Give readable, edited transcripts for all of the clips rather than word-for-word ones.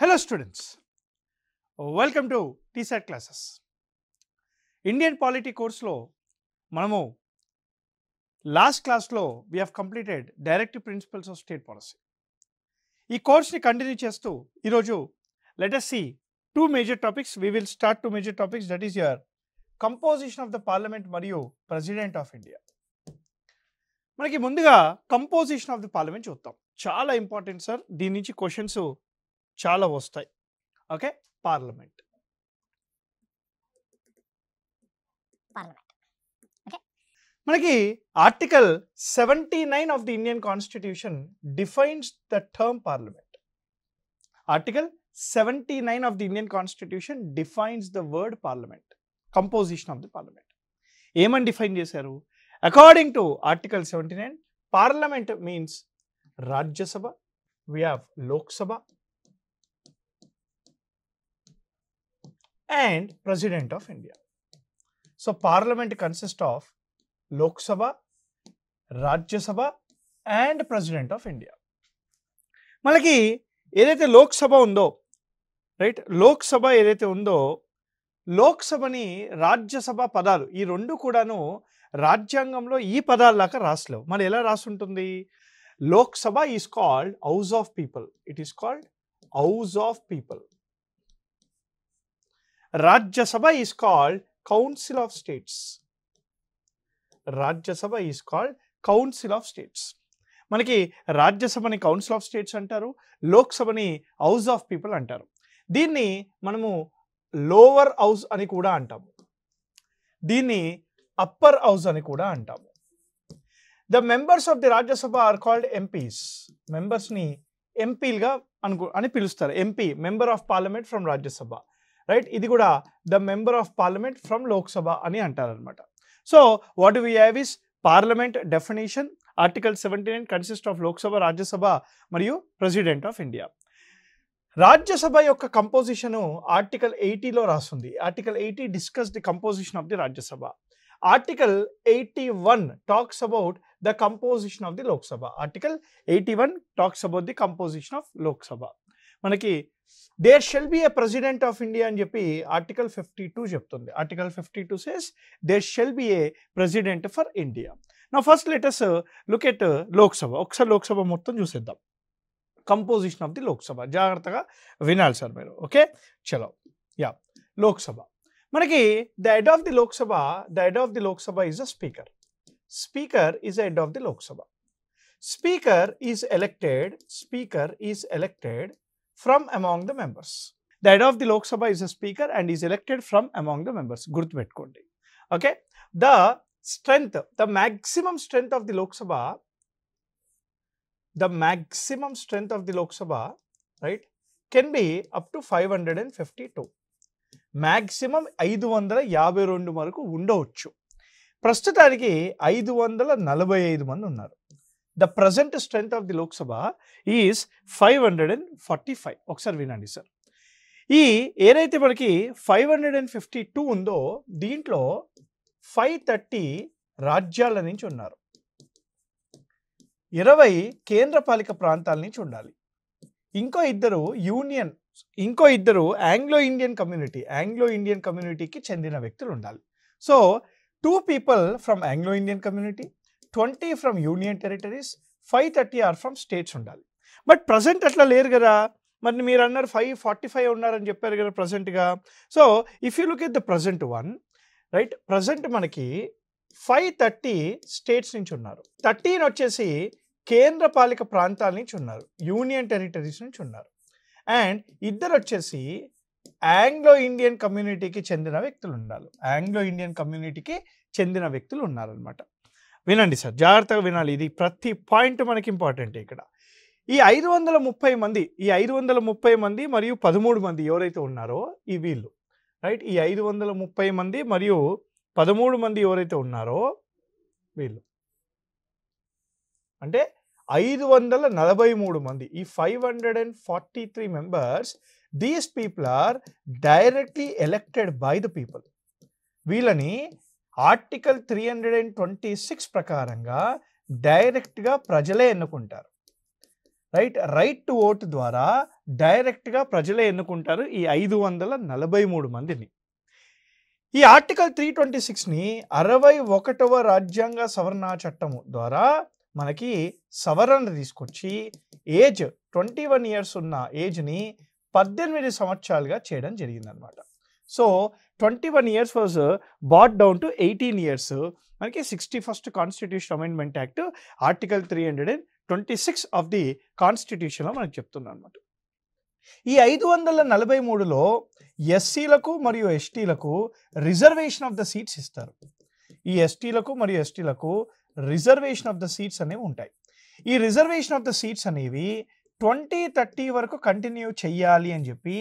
Hello students, welcome to TSAT classes. Indian Polity course లో మనము last క్లాస్లో we have completed Directive Principles of State Policy. ఈ కోర్స్ని continue చేస్తూ ఈరోజు let us see two major topics. We will start two major topics, that is your composition of the parliament మరియు President of India. మనకి ముందుగా composition of the parliament చూద్దాం. చాలా important sir, దీని నుంచి క్వశ్చన్స్ చాలా వస్తాయి. ఓకే, పార్లమెంట్ మనకి article 79 of the Indian constitution defines the term parliament. Article 79 of the Indian constitution defines the word parliament, composition of the parliament. ఏమని define చేశారు? According to article 79, parliament means Rajya Sabha, we have Lok Sabha and President of India. So Parliament consists of Lok Sabha, Rajya Sabha and President of India. మనకి ఏదైతే లోక్ సభ ఉందో, right, Lok Sabha ఏదైతే ఉందో, లోక్ సభని రాజ్యసభ పదాలు ఈ రెండు కూడాను రాజ్యాంగంలో ఈ పదాల్లాగా రాసలేవు. మరి ఎలా రాసుంటుంది? Lok Sabha is called house of people, it is called house of people. Rajya Sabha is called Council of States. Rajya Sabha is called Council of States. మనకి రాజ్యసభని కౌన్సిల్ ఆఫ్ స్టేట్స్ అంటారు, లోక్ సభని హౌస్ ఆఫ్ పీపుల్ అంటారు. దీన్ని మనము lower house అని కూడా అంటాము, దీన్ని అప్పర్ హౌస్ అని కూడా అంటాము. The members of the Rajya Sabha are called MPs. మెంబర్స్ని ఎంపీలుగా అని పిలుస్తారు. MP, member of parliament from Rajya Sabha, right. ఇది కూడా the member of parliament from Lok Sabha అని అంటారు అనమాట. So what we have is parliament definition. Article 79 consist of Lok Sabha, Rajya Sabha మరియు ప్రెసిడెంట్ ఆఫ్ ఇండియా. రాజ్యసభ యొక్క కంపోజిషను ఆర్టికల్ 80లో రాస్తుంది. Article 80 discuss the composition of the Rajya Sabha. Article 81 talks about the composition of the Lok Sabha. Article 81 talks about the composition of Lok Sabha. మనకి there shall be a president of India అని చెప్పి article 52 చెప్తుంది. Article 52 says there shall be a president for India. నా first let us look at Lok Sabha. ఒకసారి లోక్సభ మొత్తం చూసేద్దాం. Composition of the Lok Sabha జాగ్రత్తగా వినాలి సార్ మీరు. ఓకే, చలో. యా, లోక్సభ మనకి the head of the Lok Sabha is a speaker. Speaker is head of the Lok Sabha. Speaker is elected from among the members. The head of the Lok Sabha is a speaker and is elected from among the members. Gurtupetukondi. Okay. The maximum strength of the Lok Sabha, right, can be up to 552. Maximum 552 వరకు ఉండవచ్చు. ప్రస్తుతానికి 545 మంది ఉన్నారు. The present strength of the Lok Sabha is 545. ఒకసారి వినండి sir. ఈ ఏదైతే మనకి 552 ఉందో దీంట్లో 530 రాజ్యాల నుంచి ఉన్నారు, 20 కేంద్రపాలిక ప్రాంతాల నుంచి ఉండాలి, ఇంకో ఇద్దరు ఆంగ్లో ఇండియన్ కమ్యూనిటీకి చెందిన వ్యక్తులు ఉండాలి. So 2 people from Anglo Indian community, 20 from union territories, 530 are from states ఉండాలి. బట్ ప్రజెంట్ అట్లా లేరు కదా. మరి మీరు అన్నారు 545 ఉన్నారని చెప్పారు కదా ప్రజెంట్గా. So if you look at the present one, right, present మనకి 530 స్టేట్స్ నుంచి ఉన్నారు, 13 వచ్చేసి కేంద్రపాలిక ప్రాంతాల నుంచి ఉన్నారు, యూనియన్ టెరిటరీస్ నుంచి ఉన్నారు, అండ్ ఇద్దరు వచ్చేసి ఆంగ్లో ఇండియన్ కమ్యూనిటీకి చెందిన వ్యక్తులు ఉన్నారనమాట. వినండి సార్, జాగ్రత్తగా వినాలి. ఇది ప్రతి పాయింట్ మనకి ఇంపార్టెంట్ ఇక్కడ. ఈ 530 మంది మరియు 13 మంది ఎవరైతే ఉన్నారో ఈ వీళ్ళు, రైట్, ఈ 530 మంది మరియు 13 మంది ఎవరైతే ఉన్నారో వీళ్ళు అంటే 543 మంది. ఈ 543 members, these people are directly elected by the people. వీళ్ళని ఆర్టికల్ 326 ప్రకారంగా డైరెక్ట్గా ప్రజలే ఎన్నుకుంటారు. రైట్ టు ఓట్ ద్వారా డైరెక్ట్గా ప్రజలే ఎన్నుకుంటారు ఈ 543 మందిని. ఈ ఆర్టికల్ 326ని 61వ రాజ్యాంగ సవరణ చట్టము ద్వారా మనకి సవరణ తీసుకొచ్చి ఏజ్ 21 ఇయర్స్ ఉన్న ఏజ్ని 18 సంవత్సరాలుగా చేయడం జరిగిందనమాట. So 21 years was brought down to 18 years. మనకి 61st constitution amendment act article 326 of the కాన్స్టిట్యూషన్లో మనకు చెప్తుంది అనమాట. ఈ 543లో ఎస్సీలకు మరియు ఎస్టీలకు రిజర్వేషన్ ఆఫ్ ద సీట్స్ ఇస్తారు. ఈ ఎస్టీలకు మరియు ఎస్టీలకు రిజర్వేషన్ ఆఫ్ ద సీట్స్ అనేవి ఉంటాయి. ఈ రిజర్వేషన్ ఆఫ్ ద సీట్స్ అనేవి 2030 వరకు కంటిన్యూ చెయ్యాలి అని చెప్పి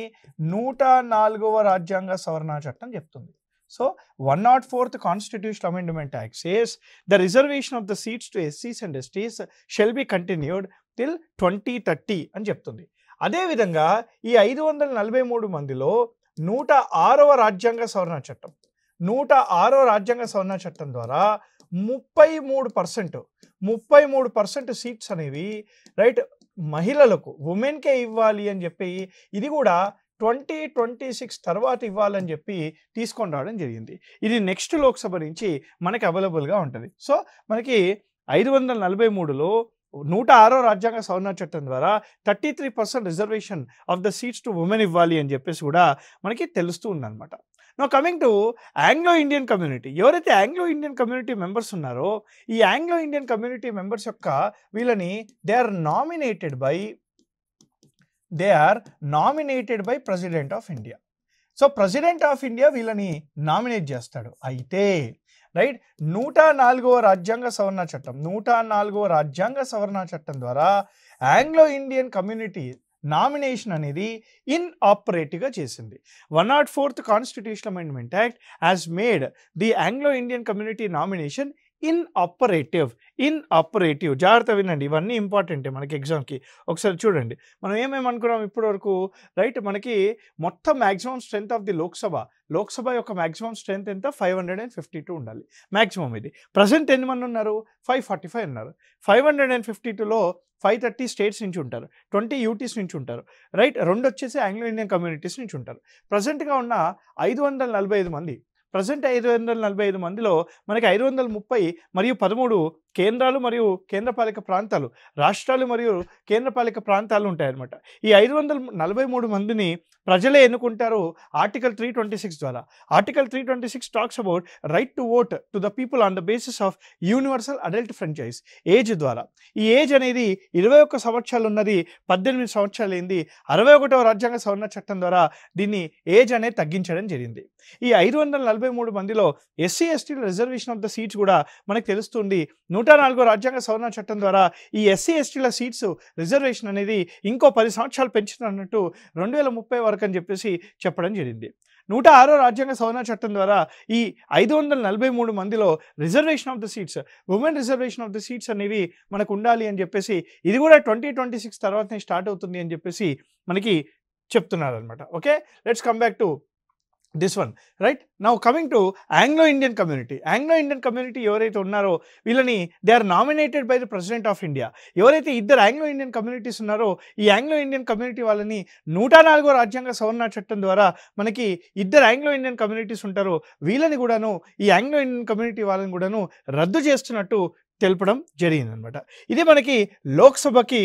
104వ రాజ్యాంగ సవరణ చట్టం చెప్తుంది. So 104th constitution amendment act says the reservation of the seats to ఎస్సీస్ and STs shall be continued till 2030 అని చెప్తుంది. అదేవిధంగా ఈ 543 మందిలో 106వ రాజ్యాంగ సవరణ చట్టం 106వ రాజ్యాంగ సవరణ చట్టం ద్వారా 33% సీట్స్ అనేవి మహిళలకు ఉమెన్కే ఇవ్వాలి అని చెప్పి ఇది కూడా 2026 తర్వాత ఇవ్వాలని చెప్పి తీసుకొని రావడం జరిగింది. ఇది నెక్స్ట్ లోక్సభ నుంచి మనకి అవైలబుల్గా ఉంటుంది. సో మనకి 543లో 106వ రాజ్యాంగ సవరణ చట్టం ద్వారా 33% reservation of the seats to women ఇవ్వాలి అని చెప్పేసి కూడా మనకి తెలుస్తూ ఉందన్నమాట. Now coming to Anglo Indian community. ఎవరైతే ఆంగ్లో ఇండియన్ కమ్యూనిటీ మెంబర్స్ ఉన్నారో ఈ ఆంగ్లో ఇండియన్ కమ్యూనిటీ మెంబర్స్ యొక్క వీళ్ళని they are nominated by president of India. So president of India వీళ్ళని నామినేట్ చేస్తాడు. అయితే 104వ రాజ్యాంగ సవరణ చట్టం ద్వారా ఆంగ్లో ఇండియన్ కమ్యూనిటీ నామినేషన్ అనేది ఇన్ఆపరేటివ్గా చేసింది. 104th constitution amendment act has made the Anglo Indian community nomination inoperative. జాగ్రత్త వినండి, ఇవన్నీ ఇంపార్టెంటే మనకి ఎగ్జామ్కి. ఒకసారి చూడండి, మనం ఏమేమి అనుకున్నాం ఇప్పటి వరకు. మొత్తం maximum strength of the Lok Sabha యొక్క మ్యాక్సిమం స్ట్రెంత్ ఎంత 552 ఉండాలి మ్యాక్సిమం. ఇది ప్రజెంట్ ఎంతమంది ఉన్నారు 545 ఉన్నారు. 552లో 530 స్టేట్స్ నుంచి ఉంటారు, 20 యూటీస్ నుంచి ఉంటారు, 2 వచ్చేసి ఆంగ్లో ఇండియన్ కమ్యూనిటీస్ నుంచి ఉంటారు. ప్రజెంట్గా ఉన్న 545 మంది. ప్రజెంట్ 545 మందిలో మనకి 530 మరియు 13 కేంద్రాలు మరియు కేంద్రపాలిక ప్రాంతాలు, రాష్ట్రాలు మరియు కేంద్రపాలిక ప్రాంతాలు ఉంటాయన్నమాట. ఈ 543 మందిని ప్రజలే ఎన్నుకుంటారు ఆర్టికల్ 326 ద్వారా. Article 326 talks about right to vote to the people on the basis of universal adult franchise age ద్వారా. ఈ ఏజ్ అనేది 21 సంవత్సరాలు ఉన్నది 18 సంవత్సరాలు అయింది. 61వ రాజ్యాంగ సవరణ చట్టం ద్వారా దీన్ని ఏజ్ అనేది తగ్గించడం జరిగింది. ఈ 543 మందిలో ఎస్సీ ఎస్టీల రిజర్వేషన్ ఆఫ్ ద సీట్స్ కూడా మనకు తెలుస్తుంది. 104వ రాజ్యాంగ సవరణ చట్టం ద్వారా ఈ ఎస్సీ ఎస్టీల సీట్స్ రిజర్వేషన్ అనేది ఇంకో 10 సంవత్సరాలు పెంచుతున్నట్టు 2030 వరకు అని చెప్పేసి చెప్పడం జరిగింది. 106వ రాజ్యాంగ సవరణ చట్టం ద్వారా ఈ 543 మందిలో reservation of the seats, women reservation of the seats అనేవి మనకు ఉండాలి అని చెప్పేసి ఇది కూడా 2026 తర్వాతనే స్టార్ట్ అవుతుంది అని చెప్పేసి మనకి చెప్తున్నారు అనమాట. Okay, let's come back to this one. Now coming to Anglo Indian community. Anglo Indian community ఎవరైతే ఉన్నారో వీళ్ళని they are nominated by the president of India. ఎవరైతే ఇద్దరు ఆంగ్లో ఇండియన్ కమ్యూనిటీస్ ఉన్నారో ఈ ఆంగ్లో ఇండియన్ కమ్యూనిటీ వాళ్ళని 104వ రాజ్యాంగ సవరణ చట్టం ద్వారా మనకి ఇద్దరు ఆంగ్లో ఇండియన్ కమ్యూనిటీస్ ఉంటారో వీళ్ళని కూడాను ఈ ఆంగ్లో ఇండియన్ కమ్యూనిటీ వాళ్ళని కూడాను రద్దు చేస్తున్నట్టు తెలపడం జరిగిందనమాట. ఇది మనకి లోక్సభకి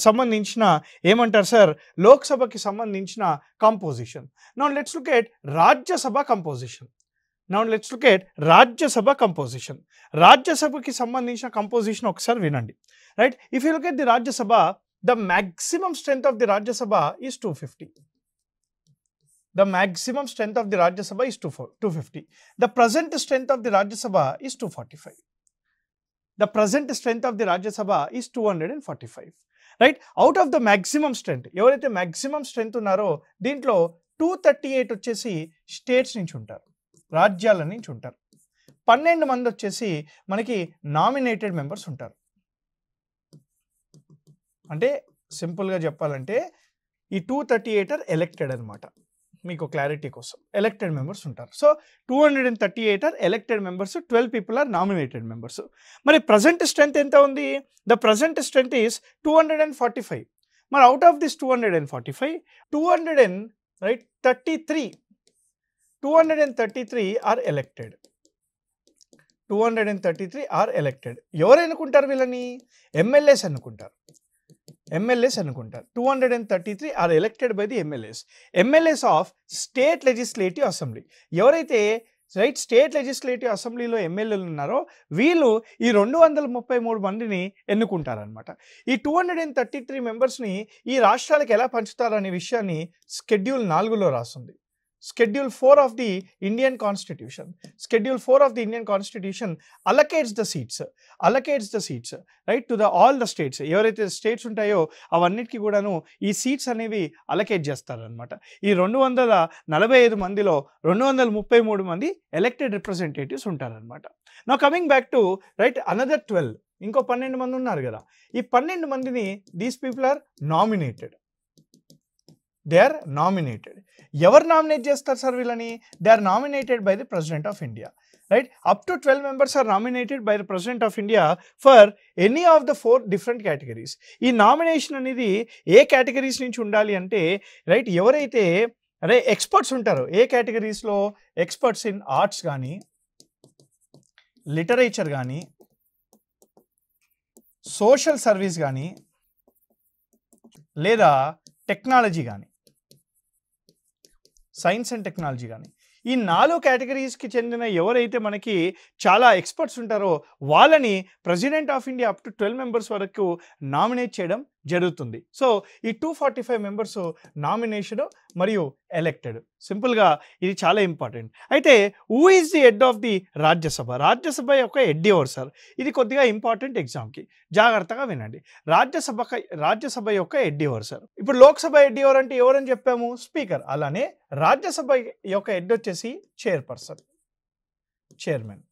సంబంధించిన ఏమంటారు సార్, లోక్సభకి సంబంధించిన composition. Now let's look at Rajya Sabha composition. రాజ్యసభకి సంబంధించిన కంపోజిషన్ ఒకసారి వినండి. If you look at the Rajya Sabha, the maximum strength of the Rajya Sabha is 250. The maximum strength of the Rajya Sabha is 250. The present strength of the Rajya Sabha is 245. The present strength of the Rajya Sabha is 245. Out of the maximum strength, ఎవరైతే maximum strength ఉన్నారో దీంట్లో 238 వచ్చేసి states నుంచి ఉంటారు, రాజ్యాల నుంచి ఉంటారు. 12 మంది వచ్చేసి మనకి నామినేటెడ్ మెంబర్స్ ఉంటారు. అంటే సింపుల్గా చెప్పాలంటే ఈ 238 ఎలెక్టెడ్ అనమాట. మీకు క్లారిటీ కోసం ఎలక్టెడ్ మెంబర్స్ ఉంటారు. So 238 are elected members, 12 people are nominated members. మరి ప్రజెంట్ స్ట్రెంత్ ఎంత ఉంది? The present strength is 245. మరి out of this 245, 233 are elected. 233 are elected. ఎవరు ఎన్నుకుంటారు వీళ్ళని? ఎమ్మెల్యేస్ ఎన్నుకుంటారు. 233 are elected by the MLAs of state legislative assembly. ఎవరైతే state legislative అసెంబ్లీలో ఎమ్మెల్యేలు ఉన్నారో వీళ్ళు ఈ 233 మందిని ఎన్నుకుంటారనమాట. ఈ 233 మెంబర్స్ని ఈ రాష్ట్రాలకు ఎలా పంచుతారనే విషయాన్ని షెడ్యూల్ 4లో రాస్తుంది. Schedule 4 of the Indian Constitution. Schedule 4 of the Indian Constitution allocates the seats, right, to all the states. ఎవరైతే స్టేట్స్ ఉంటాయో అవన్నిటికీ కూడాను ఈ సీట్స్ అనేవి అలకేట్ చేస్తారనమాట. ఈ 245 మందిలో 233 మంది ఎలక్టెడ్ రిప్రజెంటేటివ్స్ ఉంటారనమాట. Now coming back to right another 12, ఇంకో 12 మంది ఉన్నారు కదా. ఈ 12 మందిని these people are nominated. They are nominated. ఎవరు నామినేట్ చేస్తారు సార్ వీళ్ళని? They are nominated by the president of India, right. Up to 12 members are nominated by the president of India for any of the 4 different categories. ఈ nomination అనేది ఏ categories నుంచి ఉండాలి అంటే, right, ఎవరైతే ఎక్స్పర్ట్స్ ఉంటారో ఏ కేటగిరీస్లో, ఎక్స్పర్ట్స్ ఇన్ ఆర్ట్స్ కానీ, literature కానీ, సోషల్ సర్వీస్ కానీ, లేదా టెక్నాలజీ కానీ, సైన్స్ అండ్ టెక్నాలజీ కానీ, ఈ 4 కేటగిరీస్కి చెందిన ఎవరైతే మనకి చాలా ఎక్స్పర్ట్స్ ఉంటారో వాళ్ళని president of India up to 12 members వరకు నామినేట్ చేయడం జరుగుతుంది. సో ఈ 245 మెంబర్స్ నామినేషన్ మరియు ఎలక్టెడ్. సింపుల్గా ఇది చాలా ఇంపార్టెంట్. అయితే who is the head of the Rajya Sabha? Rajya Sabha యొక్క హెడ్ ఎవరు సార్? ఇది కొద్దిగా ఇంపార్టెంట్ ఎగ్జామ్కి, జాగ్రత్తగా వినండి. రాజ్యసభ యొక్క హెడ్ ఎవరు సార్? ఇప్పుడు లోక్సభ హెడ్ ఎవరు అంటే ఎవరని చెప్పాము? స్పీకర్. అలానే రాజ్యసభ యొక్క హెడ్ వచ్చేసి chairman.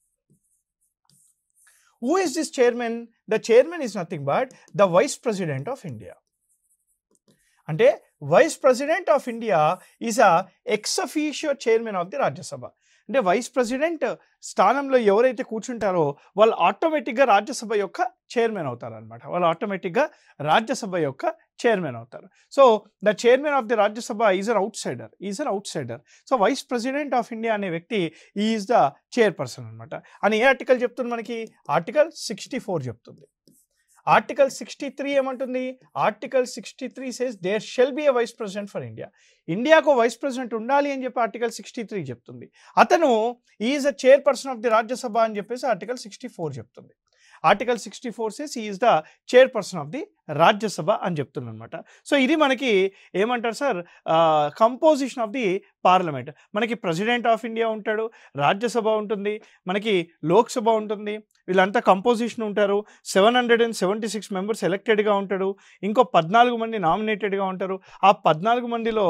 Who is this chairman? The chairman is nothing but the vice president of India. అంటే vice president of India is a ex officio chairman of the Rajya Sabha. అంటే వైస్ ప్రెసిడెంట్ స్థానంలో ఎవరైతే కూర్చుంటారో వాళ్ళు ఆటోమేటిక్గా రాజ్యసభ యొక్క చైర్మన్ అవుతారనమాట. So the chairman of the Rajya Sabha is an outsider. So vice president of India అనే వ్యక్తి ఈజ్ ద చైర్పర్సన్ అనమాట. అని ఏ ఆర్టికల్ చెప్తుంది మనకి? ఆర్టికల్ 64 చెప్తుంది. ఆర్టికల్ 63 ఏమంటుంది? Article 63 says there shall be a vice president for India. ఇండియాకు వైస్ ప్రెసిడెంట్ ఉండాలి అని చెప్పి ఆర్టికల్ 63 చెప్తుంది. అతను is a chairperson of the Rajya Sabha అని చెప్పేసి ఆర్టికల్ 64 చెప్తుంది. Article 64 says is the chairperson of the Rajya Sabha అని చెప్తుంది అనమాట. సో ఇది మనకి ఏమంటారు sir? Composition of the parliament. మనకి ప్రెసిడెంట్ ఆఫ్ ఇండియా ఉంటాడు, రాజ్యసభ ఉంటుంది, మనకి లోక్సభ ఉంటుంది. వీళ్ళంతా కంపోజిషన్ ఉంటారు. 776 మెంబర్స్ ఎలక్టెడ్గా ఉంటాడు. ఇంకో 14 మంది నామినేటెడ్గా ఉంటారు. ఆ 14 మందిలో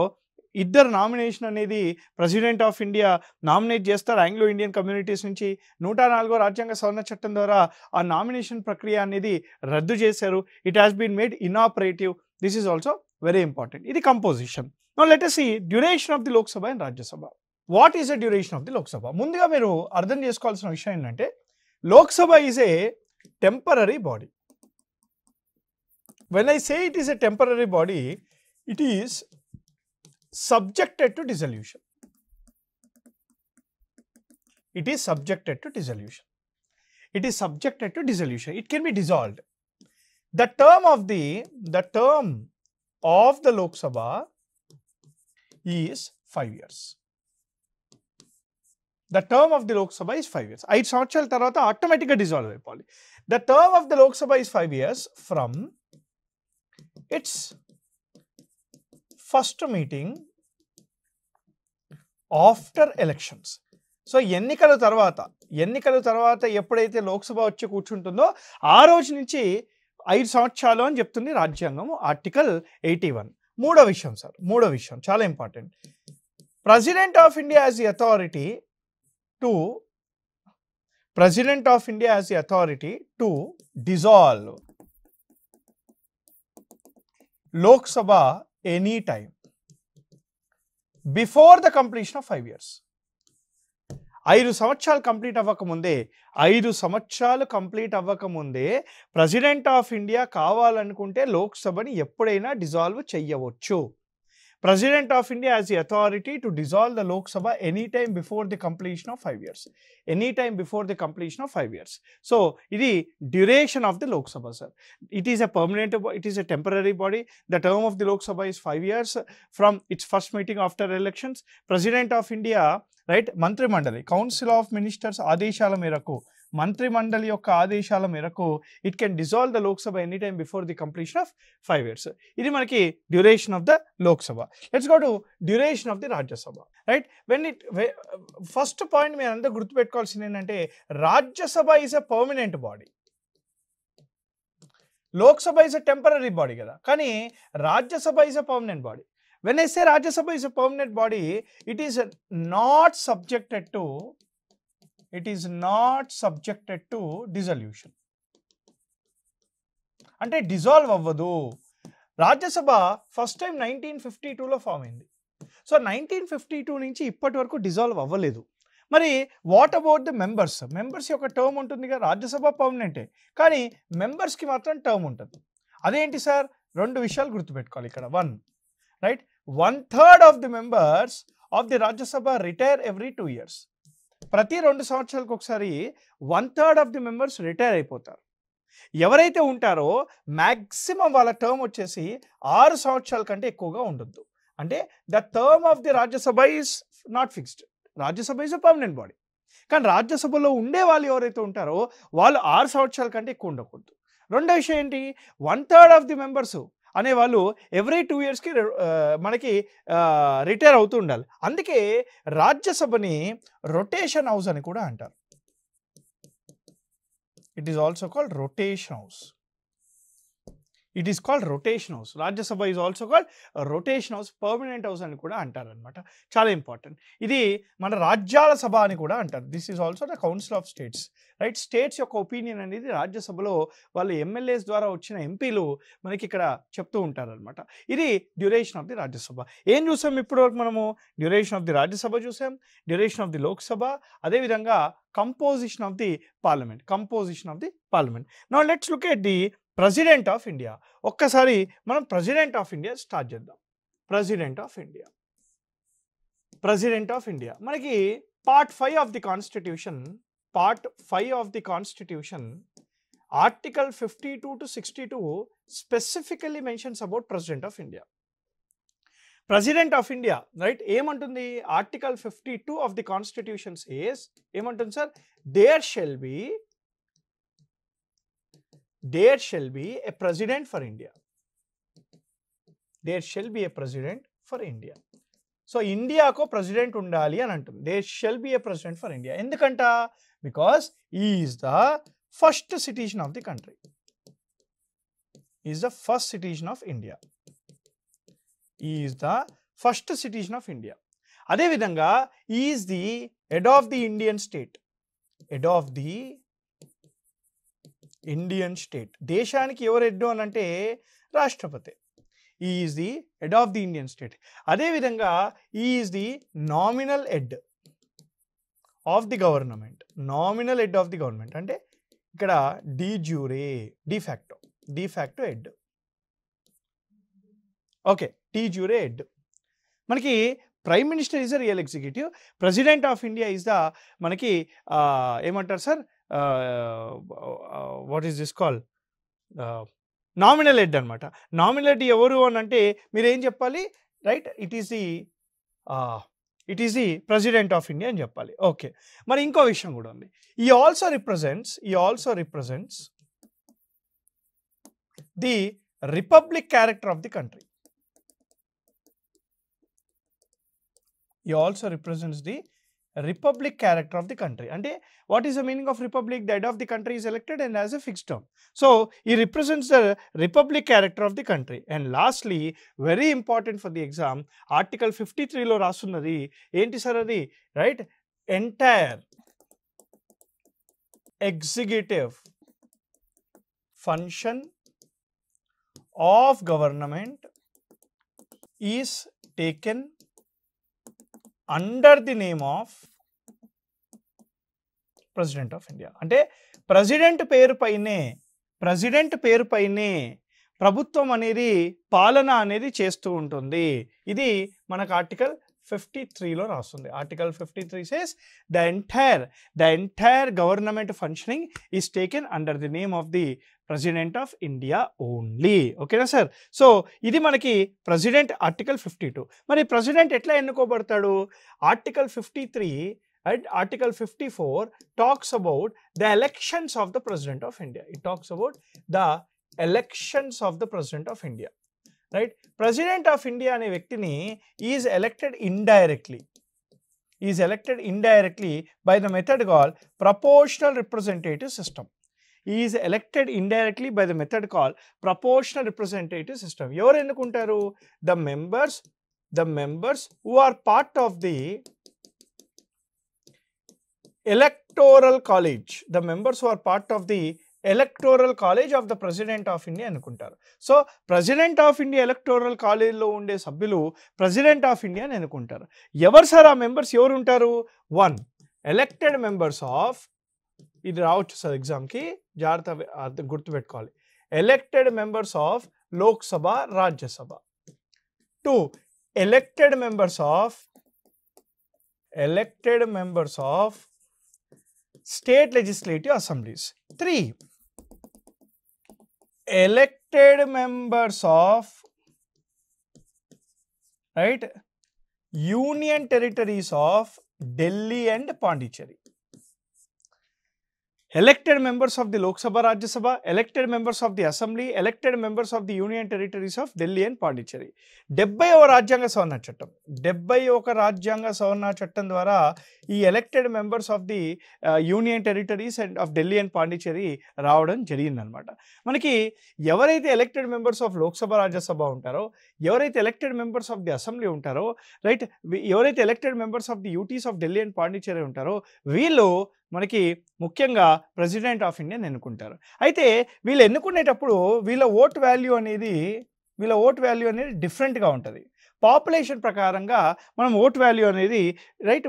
ఇద్దరు నామినేషన్ అనేది ప్రెసిడెంట్ ఆఫ్ ఇండియా నామినేట్ చేస్తారు ఆంగ్లో ఇండియన్ కమ్యూనిటీస్ నుంచి. 104వ రాజ్యాంగ సవరణ చట్టం ద్వారా ఆ నామినేషన్ ప్రక్రియ అనేది రద్దు చేశారు. It has been made inoperative. This is also very important. ఇది composition. Now let us see duration of the Lok Sabha and Rajya Sabha. What is the duration of the Lok Sabha? ముందుగా మీరు అర్థం చేసుకోవాల్సిన విషయం ఏంటంటే Lok Sabha is a temporary body. When I say it is a temporary body, it is subjected to dissolution. It is subjected to dissolution. It can be dissolved. The term of the Lok Sabha is 5 years. The term of the Lok Sabha is 5 years. 5 సంవత్సరాల తర్వాత ఆటోమేటిక్గా dissolve అయిపోవాలి. The term of the Lok Sabha is 5 years from its first meeting after elections. So ఎన్నికల తర్వాత ఎప్పుడైతే లోక్సభ వచ్చి కూర్చుంటుందో ఆ రోజు నుంచి 5 సంవత్సరాలు అని చెప్తుంది రాజ్యాంగం, ఆర్టికల్ 81. మూడో విషయం చాలా important. President of India has the authority to dissolve Lok Sabha any time before the completion of 5 years. 5 సంవత్సరాలు కంప్లీట్ అవ్వకముందే ప్రెసిడెంట్ ఆఫ్ ఇండియా కావాలనుకుంటే లోక్సభని ఎప్పుడైనా డిజాల్వ్ చెయ్యవచ్చు. President of India has the authority to dissolve the Lok Sabha anytime before the completion of 5 years. Anytime before the completion of 5 years. So, the duration of the Lok Sabha, sir. It is a permanent, it is a temporary body. The term of the Lok Sabha is 5 years from its first meeting after elections. President of India, right, Mantri Mandali, Council of Ministers, Adeshala Meraku, మంత్రి మండలి యొక్క ఆదేశాల మేరకు it can dissolve the Lok Sabha any time before the completion of 5 years. ఇది మనకి duration of the Lok Sabha. Let's go to duration of the Rajya Sabha. Right, first point మీరు అందరూ గుర్తుపెట్టుకోవాల్సింది ఏంటంటే Rajya Sabha is a permanent body, Lok Sabha is a temporary body కదా, కానీ Rajya Sabha is a permanent body. When I say Rajya Sabha is a permanent body, it is not subjected to dissolution. అంటే dissolve అవ్వదు. Rajya Sabha first time 1952లో form అయింది. So 1952 నుంచి ఇప్పటి వరకు dissolve అవ్వలేదు. మరి what about the members? Members యొక్క టర్మ్ ఉంటుంది కదా, రాజ్యసభ పర్మనెంటే కానీ మెంబర్స్కి మాత్రం టర్మ్ ఉంటుంది. అదేంటి సార్? 2 విషయాలు గుర్తుపెట్టుకోవాలి ఇక్కడ. 1, right, 1/3 of the members of the Rajya Sabha retire every 2 years. ప్రతి 2 సంవత్సరాలకు ఒకసారి 1/3 ఆఫ్ ది మెంబర్స్ రిటైర్ అయిపోతారు. ఎవరైతే ఉంటారో మ్యాక్సిమం వాళ్ళ టర్మ్ వచ్చేసి 6 సంవత్సరాల కంటే ఎక్కువగా ఉండొద్దు. అంటే the term of the Rajya Sabha is not fixed. Rajya Sabha is a permanent body, కానీ రాజ్యసభలో ఉండే వాళ్ళు ఎవరైతే ఉంటారో వాళ్ళు 6 సంవత్సరాల కంటే ఎక్కువ ఉండకూడదు. రెండో విషయం ఏంటి? 1/3 ఆఫ్ ది మెంబర్స్ అనేవాళ్ళు ఎవ్రీ 2 yearsకి మనకి రిటైర్ అవుతూ ఉండాలి. అందుకే రాజ్యసభని రొటేషన్ హౌస్ అని కూడా అంటారు. It is also called rotation house. It is called rotation house. Rajya Sabha is also called rotation house, permanent house అని కూడా అంటారు అనమాట. చాలా ఇంపార్టెంట్. ఇది మన రాజ్యాల సభ అని కూడా అంటారు. This is also the council of states. Right, states యొక్క ఒపీనియన్ అనేది రాజ్యసభలో వాళ్ళు ఎమ్మెల్యేస్ ద్వారా వచ్చిన ఎంపీలు మనకి ఇక్కడ చెప్తూ ఉంటారనమాట. ఇది డ్యూరేషన్ ఆఫ్ ది రాజ్యసభ. ఏం చూసాం ఇప్పటివరకు మనము? డ్యూరేషన్ ఆఫ్ ది రాజ్యసభ చూసాం, డ్యూరేషన్ ఆఫ్ ది లోక్సభ, అదేవిధంగా composition of the parliament. Now let's look at the president of India. ఒక్కసారి మనం ప్రెసిడెంట్ ఆఫ్ ఇండియా స్టార్ట్ చేద్దాం. ప్రెసిడెంట్ ఆఫ్ ఇండియా మనకి part 5 of the constitution article 52 to 62 specifically mentions about president of India. President of India, right, ఏమంటుంది? Article 52 of the constitution says, ఏమంటుంది sir? There shall be a president for India. సో ఇండియాకు president ఉండాలి అని అంటుంది. There shall be a president for India. ఎందుకంట? Because is the first citizen of the country, is the first citizen of India. అదేవిధంగా is the head of the Indian state. దేశానికి ఎవరు head అని అంటే రాష్ట్రపతి. Is the head of the Indian state. అదేవిధంగా is the nominal head of the government. అంటే ఇక్కడ de facto head. Okay, de jure head. మనకి prime minister is the real executive. President of India is the మనకి ఏమంటారు sir? What is this call? Nominal head అనమాట. Nominal head ఎవరు అని అంటే మీరు ఏం చెప్పాలి? Right, it is the president of India అని చెప్పాలి. ఓకే, మరి ఇంకో విషయం కూడా ఉంది. ఈ also represents the republic character of the country. Republic character of the country. And what is the meaning of republic? The head of the country is elected and has a fixed term. So he represents the republic character of the country. And lastly, very important for the exam, article 53 lo rasunnadi enti sir adi, right? Entire executive function of government is taken under the name of president of India. అంటే president పేరు పైనే ప్రభుత్వం అనేది పాలన అనేది చేస్తూ ఉంటుంది. ఇది మనకు ఆర్టికల్ 53లో రాస్తుంది. Article 53 says the entire government functioning is taken under the name of the President of India only. ఓకేనా సార్? సో ఇది మనకి ప్రెసిడెంట్ ఆర్టికల్ 52. మరి ప్రెసిడెంట్ ఎట్లా ఎన్నుకోబడతాడు? Article 53 and Article 54 talks about the elections of the President of India. It talks about the elections of the President of India. Right? President of India అనే వ్యక్తిని is elected indirectly by the method called proportional representative system. He is elected indirectly by the method called proportional representative system. ఎవరు ఎన్నుకుంటారు? The members who are part of the electoral college. The members who are part of the electoral college of the president of India అనుకుంటారు. So president of India electoral కాలేజ్లో ఉండే సభ్యులు president of India అని అనుకుంటారు. ఎవరు sir ఆ members ఎవరు ఉంటారు? 1 ఎలక్టెడ్ మెంబర్స్ ఆఫ్, ఇది రావచ్చు సార్ ఎగ్జామ్కి, జాగ్రత్త గుర్తుపెట్టుకోవాలి, elected members of Lok Sabha Rajya Sabha. 2 elected members of state legislative assemblies. 3 elected members of union territories of Delhi and Pondicherry. Elected members of the Lok Sabha, Rajya Sabha, elected members of the Assembly, elected members of the Union Territories of Delhi and Pondicherry. 71వ రాజ్యాంగ సవరణ చట్టం, 71 రాజ్యాంగ సవరణ చట్టం ద్వారా ఈ elected members of the union territories and of Delhi and Pondicherry రావడం జరిగిందనమాట. మనకి ఎవరైతే elected members of Lok Sabha Rajya Sabha ఉంటారో, ఎవరైతే elected members of the assembly ఉంటారో, రైట్, ఎవరైతే elected members of the UTs of Delhi and Pondicherry ఉంటారో, వీళ్ళు మనకి ముఖ్యంగా ప్రెసిడెంట్ ఆఫ్ ఇండియా ఎన్నుకుంటారు. అయితే వీళ్ళు ఎన్నుకునేటప్పుడు వీళ్ళ ఓట్ వాల్యూ అనేది డిఫరెంట్గా ఉంటుంది. పాపులేషన్ ప్రకారంగా మనం ఓట్ వాల్యూ అనేది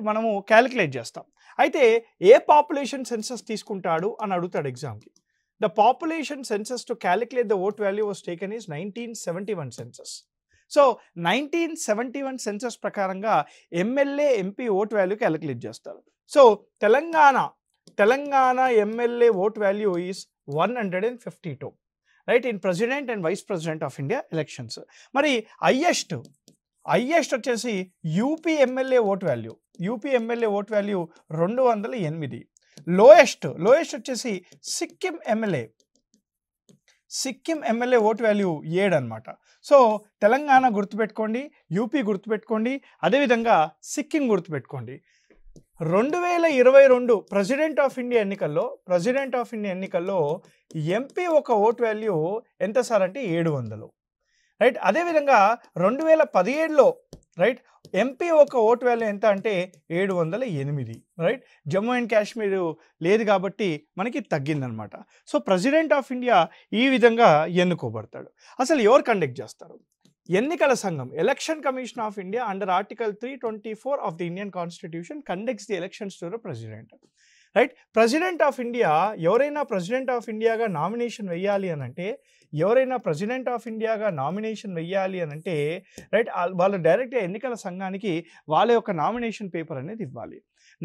మనము క్యాలిక్యులేట్ చేస్తాం. అయితే ఏ పాపులేషన్ సెన్సస్ తీసుకుంటాడు అని అడుగుతాడు ఎగ్జామ్కి. The population census to calculate the vote value was taken is 1971 census. So 1971 census ప్రకారంగా MLA MP vote value calculate చేస్తారు. So Telangana MLA vote value is 152, right, in president and vice president of India elections. మరి highest వచ్చేసి UP MLA vote value 208. Lowest వచ్చేసి Sikkim MLA vote value 7 అనమాట. So Telangana గుర్తుపెట్టుకోండి, UP గుర్తుపెట్టుకోండి, అదేవిధంగా సిక్కిం గుర్తుపెట్టుకోండి. 2022 ప్రెసిడెంట్ ఆఫ్ ఇండియా ఎన్నికల్లో ఎంపీ ఒక ఓట్ వాల్యూ ఎంత సార్ అంటే 700, రైట్. అదేవిధంగా 2017లో రైట్ ఎంపీ ఒక ఓట్ వాల్యూ ఎంత అంటే 708, రైట్. జమ్మూ అండ్ కాశ్మీర్ లేదు కాబట్టి మనకి తగ్గిందనమాట. సో ప్రెసిడెంట్ ఆఫ్ ఇండియా ఈ విధంగా ఎన్నుకోబడతాడు. అసలు ఎవరు కండక్ట్ చేస్తారు? ఎన్నికల సంఘం, election commission of India under article 324 of the Indian constitution conducts the elections to the president, right. President of India ఎవరైనా ప్రెసిడెంట్ ఆఫ్ ఇండియాగా నామినేషన్ వెయ్యాలి అని అంటే రైట్, వాళ్ళు డైరెక్ట్గా ఎన్నికల సంఘానికి వాళ్ళ యొక్క నామినేషన్ పేపర్ అనేది ఇవ్వాలి.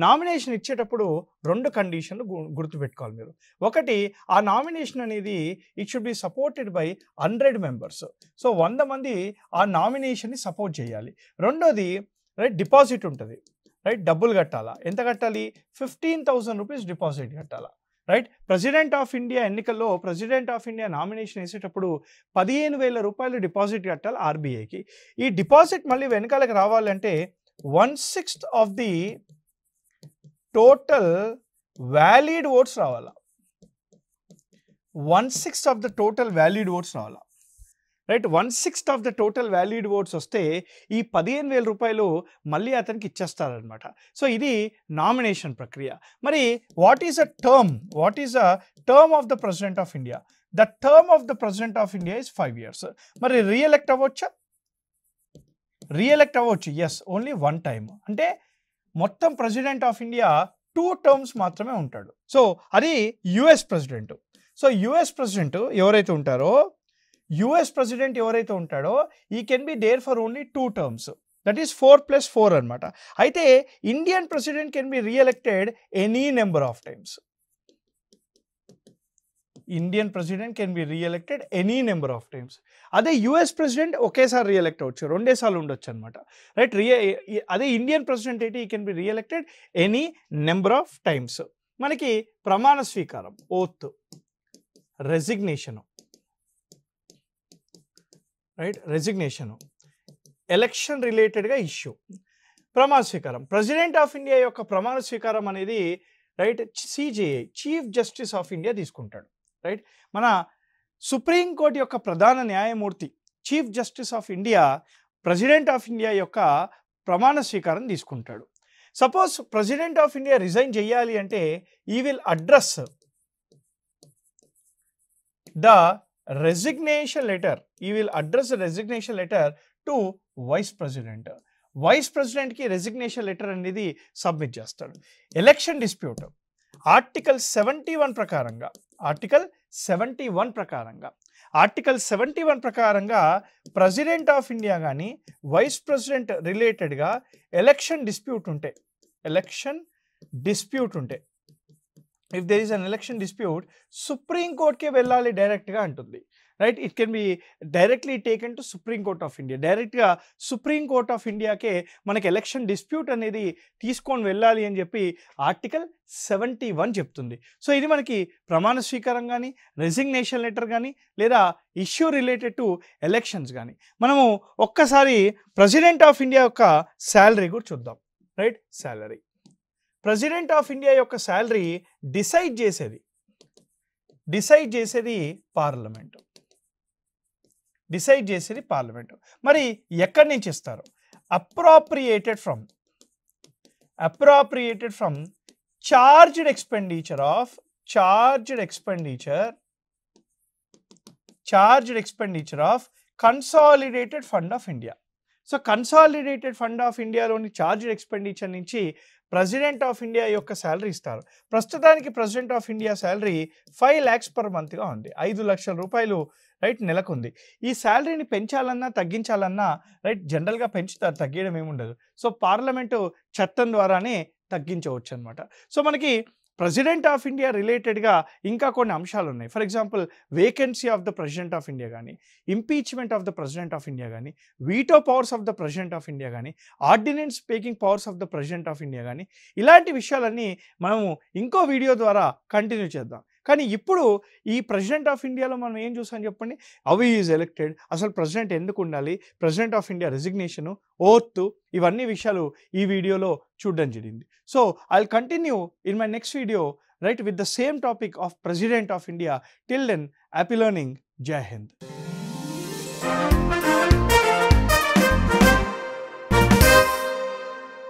నామినేషన్ ఇచ్చేటప్పుడు 2 కండిషన్లు గుర్తుపెట్టుకోవాలి మీరు. ఒకటి, ఆ నామినేషన్ అనేది it should be supported by 100 members. So 100 మంది ఆ నామినేషన్ని సపోర్ట్ చేయాలి. రెండోది, రైట్, డిపాజిట్ ఉంటుంది, రైట్, డబ్బులు కట్టాలా. ఎంత కట్టాలి? 15,000 రూపీస్ డిపాజిట్ కట్టాలా, రైట్. ప్రెసిడెంట్ ఆఫ్ ఇండియా ఎన్నికల్లో ప్రెసిడెంట్ ఆఫ్ ఇండియా నామినేషన్ వేసేటప్పుడు 15,000 రూపాయలు డిపాజిట్ కట్టాలి ఆర్బీఐకి. ఈ డిపాజిట్ మళ్ళీ వెనకాలకు రావాలంటే 1/6 of the total valid votes రావాలా. 1/6 of the total valid votes రావాలా, right. 1/6 of the total valid votes వస్తే ఈ 15,000 రూపాయలు మళ్ళీ అతనికి ఇచ్చేస్తారనమాట. సో ఇది నామినేషన్ ప్రక్రియ. మరి what is a term of the president of India? The term of the president of India is 5 years. మరి రీఎలెక్ట్ అవ్వచ్చా? రీఎలెక్ట్ అవ్వచ్చు, ఎస్, ఓన్లీ 1 టైమ్. అంటే మొత్తం ప్రెసిడెంట్ ఆఫ్ ఇండియా 2 టర్మ్స్ మాత్రమే ఉంటాడు. సో అది US president. So US president ఎవరైతే ఉంటారో ఈ can be there for only 2 terms, that is 4+4 అనమాట. అయితే Indian president can be reelected any number of times. Indian president can be reelected any number of times. అదే US president ఒకేసారి reelect అవ్వచ్చు, 2 సార్లు ఉండొచ్చు అనమాట, రైట్. అదే ఇండియన్ ప్రెసిడెంట్ అయితే ఈ can be reelected any number of times. మనకి ప్రమాణ స్వీకారం, oath, resignation, right, resignation, election రిలేటెడ్గా ఇష్యూ, ప్రమాణ స్వీకారం. ప్రెసిడెంట్ ఆఫ్ ఇండియా యొక్క ప్రమాణ స్వీకారం అనేది right CJI, chief justice of India తీసుకుంటాడు, రైట్. మన సుప్రీంకోర్టు యొక్క ప్రధాన న్యాయమూర్తి chief justice of India president of India యొక్క ప్రమాణ స్వీకారం తీసుకుంటాడు. Suppose president of India resign చేయాలి అంటే ఈ will address the resignation letter to vice president. Vice ప్రెసిడెంట్కి రెసిగ్నేషన్ లెటర్ అనేది సబ్మిట్ చేస్తాడు. ఎలక్షన్ డిస్ప్యూట్ ఆర్టికల్ 71 ప్రకారంగా ప్రెసిడెంట్ ఆఫ్ ఇండియా కానీ వైస్ ప్రెసిడెంట్ రిలేటెడ్గా ఎలక్షన్ డిస్ప్యూట్ ఉంటే, if there is an election dispute సుప్రీంకోర్టుకే వెళ్ళాలి డైరెక్ట్గా అంటుంది, right. It can be directly taken to supreme court of India. డైరెక్ట్గా సుప్రీంకోర్ట్ ఆఫ్ ఇండియాకే మనకి ఎలక్షన్ డిస్ప్యూట్ అనేది తీసుకొని వెళ్ళాలి అని చెప్పి ఆర్టికల్ 71 చెప్తుంది. సో ఇది మనకి ప్రమాణ స్వీకారం కానీ, రెసిగ్నేషన్ లెటర్ కానీ, లేదా ఇష్యూ రిలేటెడ్ టు ఎలక్షన్స్ కానీ. మనము ఒక్కసారి ప్రెసిడెంట్ ఆఫ్ ఇండియా యొక్క శాలరీ కూడా చూద్దాం, right. Salary, president of India యొక్క శాలరీ డిసైడ్ చేసేది పార్లమెంట్. మరి ఎక్కడి నుంచి ఇస్తారు? Appropriated from charged expenditure of consolidated fund of India. So consolidated fund of ఇండియాలోని చార్జ్డ్ ఎక్స్పెండిచర్ నుంచి ప్రెసిడెంట్ ఆఫ్ ఇండియా యొక్క శాలరీ ఇస్తారు. ప్రస్తుతానికి president of India salary 5 lakhs per monthగా ఉంది, 5 లక్షల రూపాయలు, రైట్, నెలకుంది. ఈ శాలరీని పెంచాలన్నా తగ్గించాలన్నా రైట్ జనరల్గా పెంచుతారు, తగ్గడం ఏముండదు. సో పార్లమెంటు చట్టం ద్వారానే తగ్గించవచ్చు అనమాట. సో మనకి ప్రెసిడెంట్ ఆఫ్ ఇండియా రిలేటెడ్గా ఇంకా కొన్ని అంశాలు ఉన్నాయి. For example vacancy of the president of India కానీ, impeachment of the president of India కానీ, veto powers of the president of India కానీ, ordinance making powers of the president of India కానీ, ఇలాంటి విషయాలన్నీ మనము ఇంకో వీడియో ద్వారా కంటిన్యూ చేద్దాం. కానీ ఇప్పుడు ఈ ప్రెసిడెంట్ ఆఫ్ ఇండియాలో మనం ఏం చూసాం చెప్పండి? హౌ హి ఈజ్ ఎలెక్టెడ్, అసలు ప్రెసిడెంట్ ఎందుకు ఉండాలి, president of India resignation, oath, ఇవన్నీ విషయాలు ఈ వీడియోలో చూడడం జరిగింది. So I will continue in my next video right with the same topic of president of India. Till then happy learning. Jai Hind.